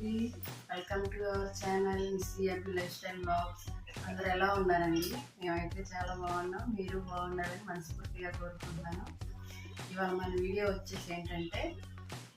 నమస్తే, welcome to our channel Missy lifestyle blogs. అందరూ ఎలా ఉన్నారండి? మేమైతే చాలా బాగున్నాం. మీరు బాగుండాలని మనస్ఫూర్తిగా కోరుకుంటున్నాను. ఇవాళ మన వీడియో వచ్చేసి ఏంటంటే,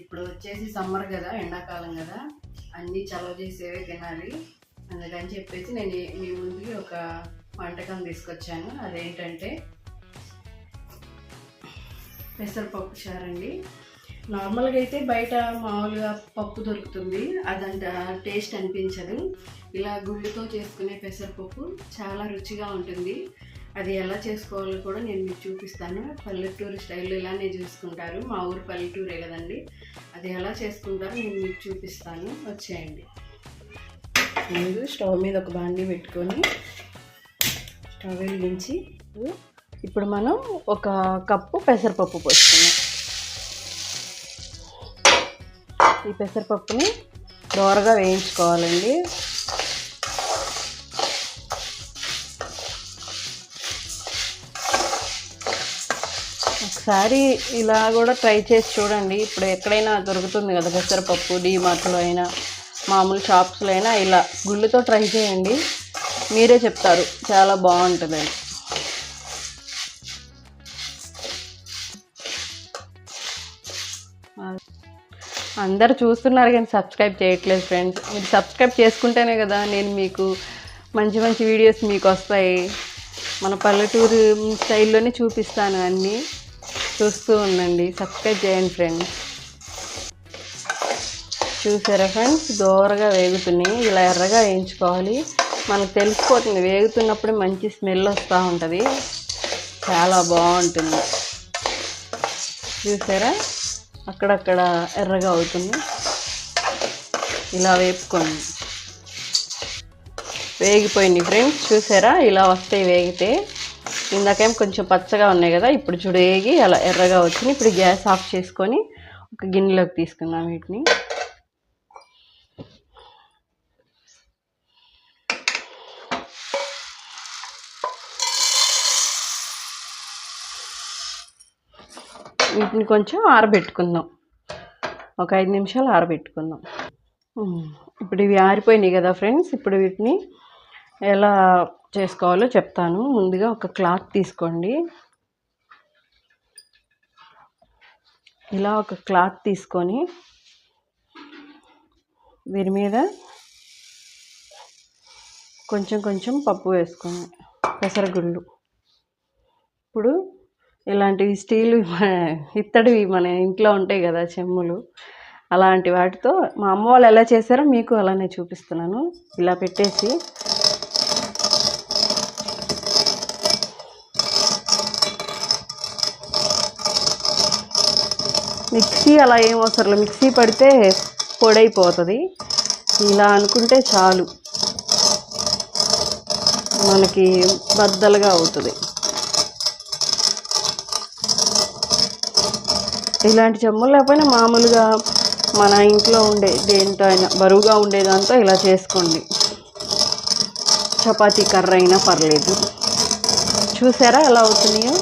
ఇప్పుడు వచ్చేసి సమ్మర్ కదా, ఎండాకాలం కదా, అన్నీ చలవ చేసేవే తినాలి. అందుకని చెప్పేసి నేను మీ ముందుకి ఒక వంటకం తీసుకొచ్చాను. అదేంటంటే పెసరపప్పు చారండి. నార్మల్గా అయితే బయట మామూలుగా పప్పు దొరుకుతుంది, అదంత టేస్ట్ అనిపించదు. ఇలా గుళ్ళతో చేసుకునే పెసరపప్పు చాలా రుచిగా ఉంటుంది. అది ఎలా చేసుకోవాలో కూడా నేను మీకు చూపిస్తాను. పల్లెటూరు స్టైల్లో ఇలానే చేసుకుంటారు, మా ఊరు పల్లెటూరే కదండి. అది ఎలా చేసుకుంటారో నేను మీకు చూపిస్తాను, వచ్చేయండి. ముందు స్టవ్ మీద ఒక బాండీ పెట్టుకొని స్టవ్ వెలిగించి ఇప్పుడు మనం ఒక కప్పు పెసరపప్పు పోసుకున్నాం. ఈ పెసరపప్పుని దోరగా వేయించుకోవాలండి. ఒకసారి ఇలా కూడా ట్రై చేసి చూడండి. ఇప్పుడు ఎక్కడైనా దొరుకుతుంది కదా పెసరపప్పు, డీమార్ట్లో అయినా మామూలు షాప్స్లో అయినా. ఇలా గుళ్ళతో ట్రై చేయండి, మీరే చెప్తారు చాలా బాగుంటుందని. అందరు చూస్తున్నారు కానీ సబ్స్క్రైబ్ చేయట్లేదు ఫ్రెండ్స్. మీరు సబ్స్క్రైబ్ చేసుకుంటేనే కదా నేను మీకు మంచి మంచి వీడియోస్ మీకు వస్తాయి. మన పల్లెటూరు స్టైల్లోనే చూపిస్తాను అన్నీ, చూస్తూ ఉండండి. సబ్స్క్రైబ్ చేయండి ఫ్రెండ్స్. చూసారా ఫ్రెండ్స్, దోరగా వేగుతున్నాయి. ఇలా ఎర్రగా వేయించుకోవాలి. మనకు తెలిసిపోతుంది, వేగుతున్నప్పుడే మంచి స్మెల్ వస్తూ ఉంటుంది, చాలా బాగుంటుంది. చూసారా, అక్కడక్కడ ఎర్రగా అవుతుంది. ఇలా వేపుకోండి. వేగిపోయింది ఫ్రెండ్స్, చూసారా ఇలా వస్తాయి వేగితే. ఇందాకేం కొంచెం పచ్చగా ఉన్నాయి కదా, ఇప్పుడు చూడు వేగి అలా ఎర్రగా వచ్చింది. ఇప్పుడు గ్యాస్ ఆఫ్ చేసుకొని ఒక గిన్నెలోకి తీసుకుందాం వీటిని. వీటిని కొంచెం ఆరబెట్టుకుందాం, ఒక 5 నిమిషాలు ఆరబెట్టుకుందాం. ఇప్పుడు ఇవి ఆరిపోయినాయి కదా ఫ్రెండ్స్. ఇప్పుడు వీటిని ఎలా చేసుకోవాలో చెప్తాను. ముందుగా ఒక క్లాత్ తీసుకోండి. ఇలా ఒక క్లాత్ తీసుకొని దీని మీద కొంచెం కొంచెం పప్పు వేసుకోండి, పెసరగుళ్ళు. ఇప్పుడు ఇలాంటివి స్టీల్ ఇత్తడివి మన ఇంట్లో ఉంటాయి కదా చెమ్ములు, అలాంటి వాటితో మా అమ్మ వాళ్ళు ఎలా చేశారో మీకు అలానే చూపిస్తున్నాను. ఇలా పెట్టేసి మిక్సీ అలా ఏం అవసరం లేదు, మిక్సీ పడితే పొడైపోతుంది. ఇలా అనుకుంటే చాలు, మనకి బద్దలుగా అవుతుంది. ఇలాంటి చెమ్ములు లేకపోయినా మామూలుగా మన ఇంట్లో ఉండే దేంతో అయినా బరువుగా ఉండేదాంతో ఇలా చేసుకోండి. చపాతీ కర్ర అయినా పర్లేదు. చూసారా ఎలా అవుతున్నాయో.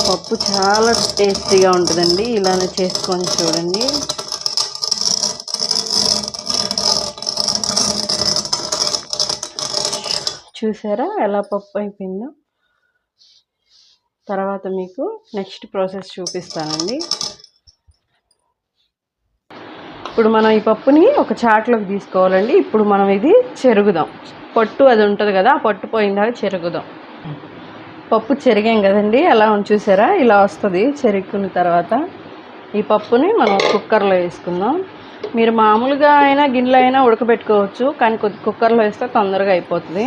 పప్పు చాలా టేస్టీగా ఉంటుందండి, ఇలానే చేసుకొని చూడండి. చూసారా ఎలా పప్పు అయిపోయిందో. తర్వాత మీకు నెక్స్ట్ ప్రాసెస్ చూపిస్తానండి. ఇప్పుడు మనం ఈ పప్పుని ఒక చాట్లోకి తీసుకోవాలండి. ఇప్పుడు మనం ఇది చెరుగుదాం. పొట్టు అది ఉంటుంది కదా, ఆ పొట్టు పోయిందాక చెరుగుదాం. పప్పు చెరిగాం కదండి, అలా చూసారా ఇలా వస్తుంది. చెరుక్కున్న తర్వాత ఈ పప్పుని మనం కుక్కర్లో వేసుకుందాం. మీరు మామూలుగా అయినా గిన్నెలో అయినా ఉడకబెట్టుకోవచ్చు, కానీ కుక్కర్లో వేస్తే తొందరగా అయిపోతుంది.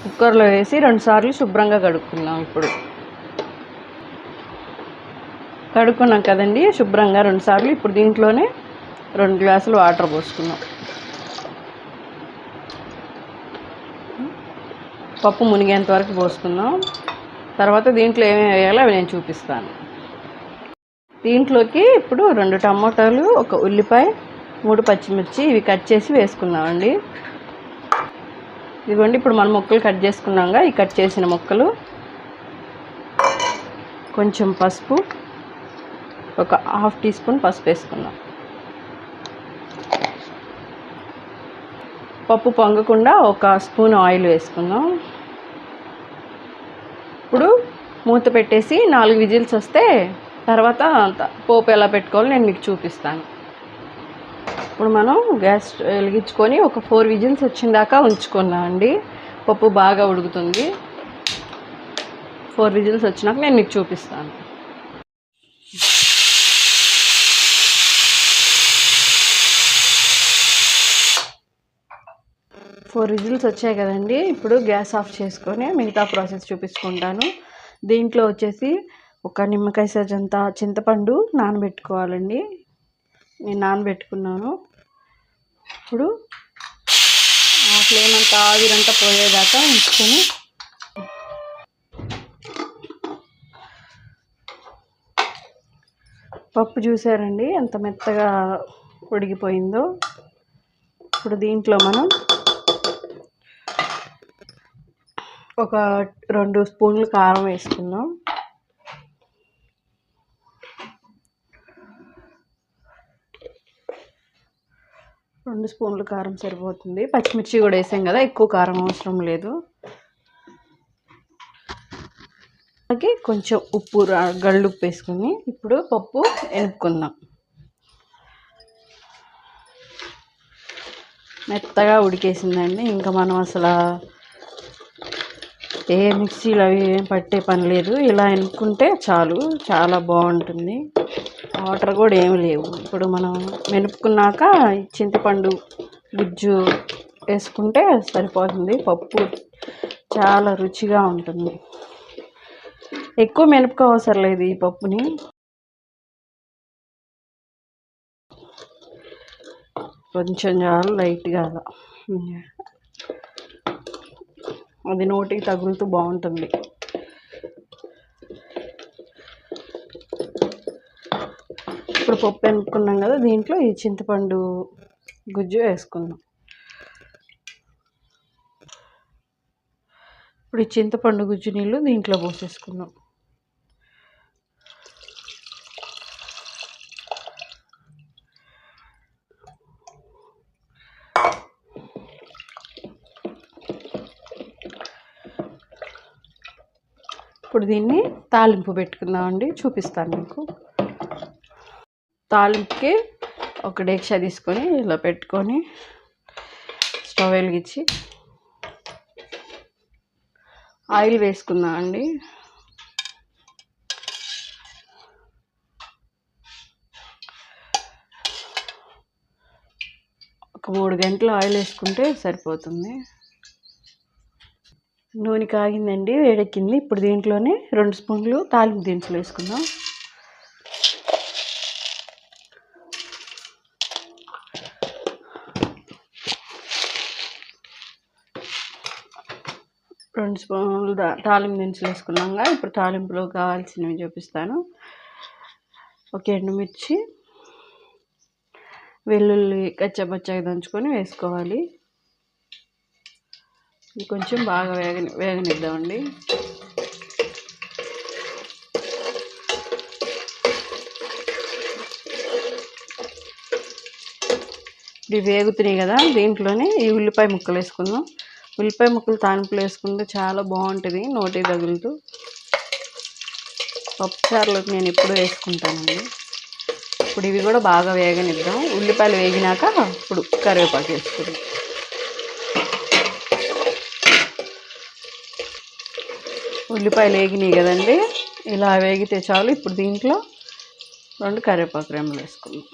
కుక్కర్లో వేసి 2 సార్లు శుభ్రంగా కడుక్కుందాం. ఇప్పుడు కడుక్కున్నాం కదండి శుభ్రంగా 2 సార్లు. ఇప్పుడు దీంట్లోనే 2 గ్లాసులు వాటర్ పోసుకుందాం. పప్పు మునిగేంత వరకు పోసుకుందాం. తర్వాత దీంట్లో ఏమేమి వేయాలో అవి నేను చూపిస్తాను. దీంట్లోకి ఇప్పుడు 2 టమోటాలు, ఒక ఉల్లిపాయ, 3 పచ్చిమిర్చి ఇవి కట్ చేసి వేసుకుందామండి. ఇదిగోండి, ఇప్పుడు మనం ముక్కలు కట్ చేసుకున్నాంగా, ఈ కట్ చేసిన ముక్కలు కొంచెం పసుపు, ఒక హాఫ్ టీ స్పూన్ పసుపు వేసుకుందాం. పప్పు పొంగకుండా ఒక స్పూన్ ఆయిల్ వేసుకుందాం. ఇప్పుడు మూత పెట్టేసి 4 విజిల్స్ వస్తే తర్వాత పోపు ఎలా పెట్టుకోవాలో నేను మీకు చూపిస్తాను. ఇప్పుడు మనం గ్యాస్ వెలిగించుకొని ఒక 4 విజిల్స్ వచ్చిందాకా ఉంచుకుందాం అండి. పప్పు బాగా ఉడుకుతుంది. 4 విజిల్స్ వచ్చినాక నేను మీకు చూపిస్తాను. 4 విజిల్స్ వచ్చాయి కదండి. ఇప్పుడు గ్యాస్ ఆఫ్ చేసుకొని మిగతా ప్రాసెస్ చూపించుకుంటాను. దీంట్లో వచ్చేసి ఒక నిమ్మకాయ సైజంతా చింతపండు నానబెట్టుకోవాలండి. నేను నానబెట్టుకున్నాను. ఇప్పుడు ఆ ఫ్లేమ్ అంతా ఆవిరంతా పోయేదాకా ఉంచుకొని పప్పు చూసారండి ఎంత మెత్తగా ఉడికిపోయిందో. ఇప్పుడు దీంట్లో మనం ఒక 2 స్పూన్లు కారం వేసుకుందాం. రెండు స్పూన్లు కారం సరిపోతుంది. పచ్చిమిర్చి కూడా వేసాం కదా, ఎక్కువ కారం అవసరం లేదు. అలాగే కొంచెం ఉప్పు, గళ్ళుప్పు వేసుకుని ఇప్పుడు పప్పు ఎనుపుకుందాం. మెత్తగా ఉడికేసిందండి. ఇంకా మనం అసలు ఏ మిక్సీలు అవి ఏం పట్టే పని లేదు. ఇలా ఎనుపుకుంటే చాలు, చాలా బాగుంటుంది. వాటర్ కూడా ఏమి లేవు. ఇప్పుడు మనం మెనుపుకున్నాక చింతపండు గుజ్జు వేసుకుంటే సరిపోతుంది. పప్పు చాలా రుచిగా ఉంటుంది. ఎక్కువ మెనుపుకో అవసరం లేదు ఈ పప్పుని. కొంచెం చాలు, లైట్గా అలా అది నోటికి తగులుతూ బాగుంటుంది. ఇప్పుడు పప్పు ఎనుపుకున్నాం కదా, దీంట్లో ఈ చింతపండు గుజ్జు వేసుకుందాం. ఇప్పుడు ఈ చింతపండు గుజ్జు నీళ్ళు దీంట్లో పోసేసుకుందాం. ఇప్పుడు దీన్ని తాలింపు పెట్టుకుందామండి, చూపిస్తాను మీకు. తాలింపుకి ఒక డేక్షా తీసుకొని ఇలా పెట్టుకొని స్టవ్ వెలిగించి ఆయిల్ వేసుకుందాం అండి. ఒక 3 గంటలు ఆయిల్ వేసుకుంటే సరిపోతుంది. నూనె కాగిందండి, వేడెక్కింది. ఇప్పుడు దీంట్లోనే 2 స్పూన్లు తాలింపు దినుసులు వేసుకుందాం. రెండు స్పూన్లు తాలింపు దినుసులు వేసుకున్నాక ఇప్పుడు తాలింపులో కావాల్సినవి చూపిస్తాను. ఒక ఎండుమిర్చి, వెల్లుల్లి కచ్చపచ్చగా దంచుకొని వేసుకోవాలి. ఇది కొంచెం బాగా వేగనిద్దామండి. ఇవి వేగుతున్నాయి కదా, దీంట్లోనే ఈ ఉల్లిపాయ ముక్కలు వేసుకుందాం. ఉల్లిపాయ ముక్కలు తాలింపులు వేసుకుంటే చాలా బాగుంటుంది, నోటి తగులుతూ. పప్పుచారులోకి నేను ఎప్పుడు వేసుకుంటానండి. ఇప్పుడు ఇవి కూడా బాగా వేగనిద్దాం. ఉల్లిపాయలు వేగినాక ఇప్పుడు కరివేపాకు వేసుకుందాం. ఉల్లిపాయలు వేగినాయి కదండి, ఇలా వేగితే చాలు. ఇప్పుడు దీంట్లో 2 కరివేపాకు రెమ్మలు వేసుకుందాం.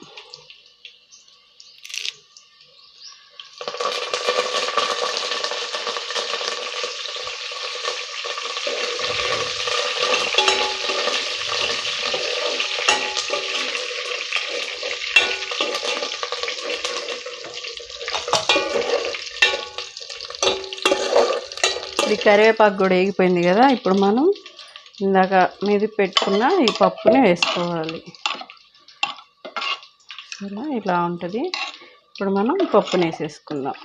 ఈ కరివేపాకు కూడా వేగిపోయింది కదా, ఇప్పుడు మనం ఇందాక మెదిపి పెట్టుకున్న ఈ పప్పుని వేసుకోవాలి. సరే, ఇలా ఉంటుంది. ఇప్పుడు మనం పప్పుని వేసేసుకుందాం.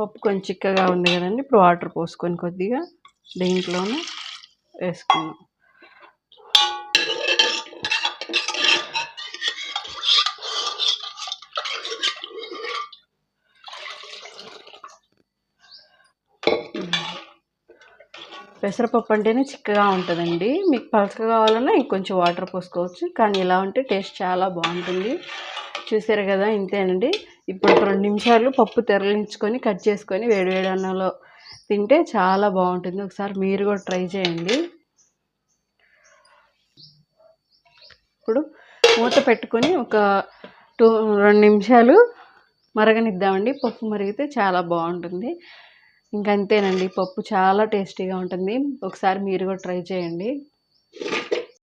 పప్పు కొంచెం చిక్కగా ఉంది కదండి, ఇప్పుడు వాటర్ పోసుకొని కొద్దిగా దీంట్లోనే వేసుకున్నాం. పెసరపప్పు అంటేనే చిక్కగా ఉంటుందండి. మీకు పలచగా కావాలన్నా ఇంకొంచెం వాటర్ పోసుకోవచ్చు, కానీ ఇలా ఉంటే టేస్ట్ చాలా బాగుంటుంది. చూసారు కదా, ఇంతేనండి. ఇప్పుడు 2 నిమిషాలు పప్పు తెరలించుకొని కట్ చేసుకొని వేడివేడి అన్నంలో తింటే చాలా బాగుంటుంది. ఒకసారి మీరు కూడా ట్రై చేయండి. ఇప్పుడు మూత పెట్టుకొని ఒక 2 నిమిషాలు మరగనిద్దామండి. పప్పు మరిగితే చాలా బాగుంటుంది. ఇంకంతేనండి, పప్పు చాలా టేస్టీగా ఉంటుంది. ఒకసారి మీరు కూడా ట్రై చేయండి.